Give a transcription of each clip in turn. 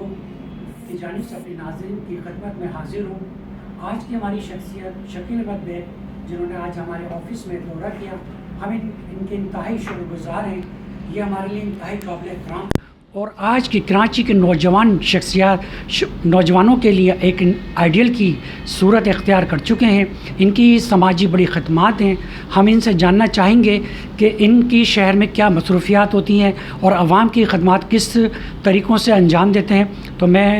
की जानिब से अपनी नाज़रीन की खिदमत में हाजिर हूँ। आज की हमारी शख्सियत शकील अहमद बेग, जिन्होंने आज हमारे ऑफिस में दौरा किया, हम इनके इंतहाई शुक्रगुज़ार हैं। ये हमारे लिए इंतहाई काबिल एहतराम और आज की कराची के नौजवान शख्सियत नौजवानों के लिए एक आइडियल की सूरत इख्तियार कर चुके हैं। इनकी समाजी बड़ी खदमात हैं। हम इनसे जानना चाहेंगे कि इनकी शहर में क्या मसरूफियात होती हैं और आवाम की खदमात किस तरीक़ों से अंजाम देते हैं। तो मैं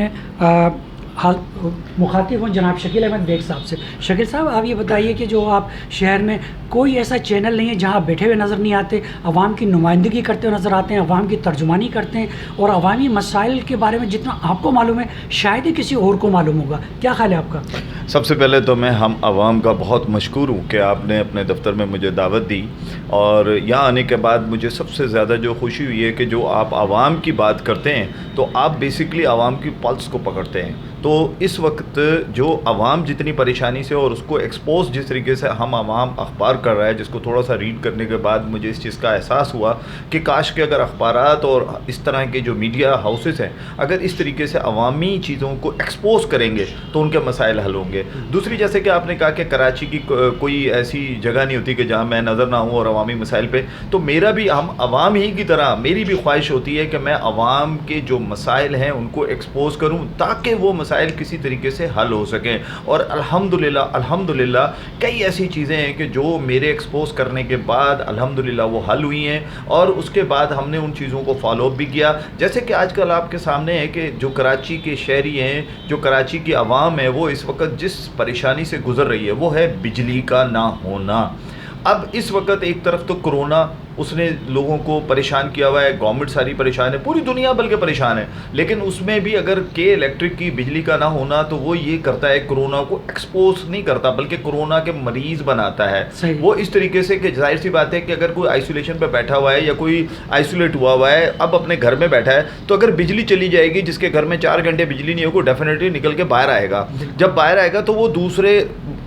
मुखातिब हूँ जनाब शकील अहमद बेग साहब से। शकील साहब, आप ये बताइए कि जो आप शहर में कोई ऐसा चैनल नहीं है जहाँ आप बैठे हुए नज़र नहीं आते, अवाम की नुमाइंदगी करते हुए नज़र आते हैं, अवाम की तर्जुमानी करते हैं और अवामी मसाइल के बारे में जितना आपको मालूम है शायद ही किसी और को मालूम होगा। क्या ख्याल है आपका? सबसे पहले तो मैं हम अवाम का बहुत मशकूर हूँ कि आपने अपने दफ़्तर में मुझे दावत दी और यहाँ आने के बाद मुझे सबसे ज़्यादा जो खुशी हुई है कि जो आप आवाम की बात करते हैं तो आप बेसिकली आवाम की पल्स को पकड़ते हैं। तो इस वक्त जो आवाम जितनी परेशानी से और उसको एक्सपोज जिस तरीके से हम आवाम अखबार कर रहा है, जिसको थोड़ा सा रीड करने के बाद मुझे इस चीज़ का एहसास हुआ कि काश के अगर अखबारात और इस तरह के जो मीडिया हाउसेस हैं अगर इस तरीके से अवामी चीज़ों को एक्सपोज करेंगे तो उनके मसाइल हल होंगे। दूसरी, जैसे कि आपने कहा कि कराची की कोई ऐसी जगह नहीं होती कि जहाँ मैं नज़र ना हूँ और अवामी मसाइल पे, तो मेरा भी हम अवाम ही की तरह मेरी भी ख्वाहिश होती है कि मैं अवाम के जो मसाइल हैं उनको एक्सपोज करूँ ताकि वो मसाइल किसी तरीके से हल हो सकें। और अल्हम्दुलिल्लाह कई ऐसी चीज़ें हैं कि जो मेरे एक्सपोज करने के बाद अल्हम्दुलिल्लाह वो हल हुई हैं और उसके बाद हमने उन चीज़ों को फॉलो अप भी किया। जैसे कि आजकल आपके सामने है कि जो कराची के शहरी हैं, जो कराची की आवाम है, वो इस वक्त जिस परेशानी से गुजर रही है वो है बिजली का ना होना। अब इस वक्त एक तरफ तो कोरोना उसने लोगों को परेशान किया हुआ है, गवर्नमेंट सारी परेशान है, पूरी दुनिया बल्कि परेशान है, लेकिन उसमें भी अगर के इलेक्ट्रिक की बिजली का ना होना तो वो ये करता है कोरोना को एक्सपोज नहीं करता बल्कि कोरोना के मरीज़ बनाता है। वो इस तरीके से कि जाहिर सी बात है कि अगर कोई आइसोलेशन पे बैठा हुआ है या कोई आइसोलेट हुआ हुआ है, अब अपने घर में बैठा है, तो अगर बिजली चली जाएगी, जिसके घर में 4 घंटे बिजली नहीं होगी, डेफिनेटली निकल के बाहर आएगा। जब बाहर आएगा तो वो दूसरे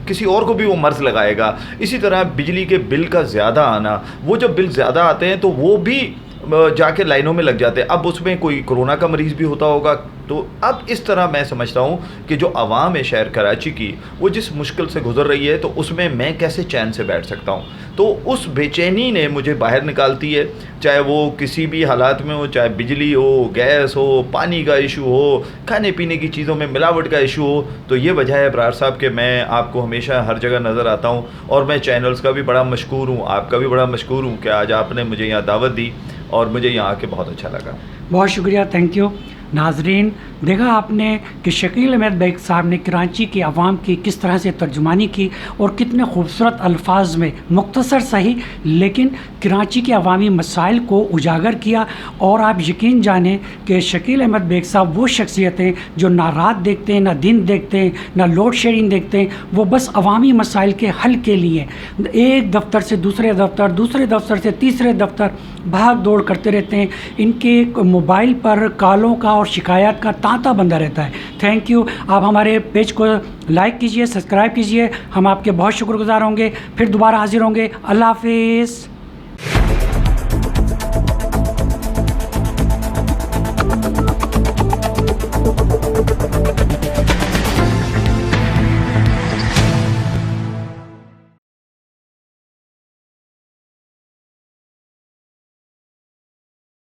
किसी और को भी वो मर्ज लगाएगा। इसी तरह बिजली के बिल का ज़्यादा आना, वो जब बिल ज़्यादा आते हैं तो वो भी जाके लाइनों में लग जाते हैं। अब उसमें कोई कोरोना का मरीज़ भी होता होगा। तो अब इस तरह मैं समझता हूँ कि जो आवाम है शहर कराची की, वो जिस मुश्किल से गुजर रही है तो उसमें मैं कैसे चैन से बैठ सकता हूँ। तो उस बेचैनी ने मुझे बाहर निकालती है, चाहे वो किसी भी हालात में हो, चाहे बिजली हो, गैस हो, पानी का इशू हो, खाने पीने की चीज़ों में मिलावट का इशू हो। तो ये वजह है अबरार साहब कि मैं आपको हमेशा हर जगह नज़र आता हूँ और मैं चैनल्स का भी बड़ा मशकूर हूँ, आपका भी बड़ा मशकूर हूँ कि आज आपने मुझे यहाँ दावत दी और मुझे यहाँ आके बहुत अच्छा लगा। बहुत शुक्रिया, थैंक यू। नाजरीन, देखा आपने कि शकील अहमद बेग साहब ने कराची की आवाम की किस तरह से तर्जुमानी की और कितने खूबसूरत अल्फाज में, मुख्तसर सही लेकिन कराची के अवामी मसाइल को उजागर किया। और आप यकीन जानें कि शकील अहमद बेग साहब वो शख्सियत हैं जो ना रात देखते हैं, ना दिन देखते हैं, ना लोड शेडिंग देखते हैं। वो बस अवामी मसाइल के हल के लिए एक दफ्तर से दूसरे दफ्तर, दूसरे दफ्तर से तीसरे दफ्तर भाग दौड़ करते रहते हैं। इनके मोबाइल पर कॉलों का और शिकायत का तांता बंधा रहता है। Thank you. आप हमारे पेज को लाइक कीजिए, सब्सक्राइब कीजिए, हम आपके बहुत शुक्रगुजार होंगे। फिर दोबारा हाजिर होंगे। अल्लाह हाफिज़।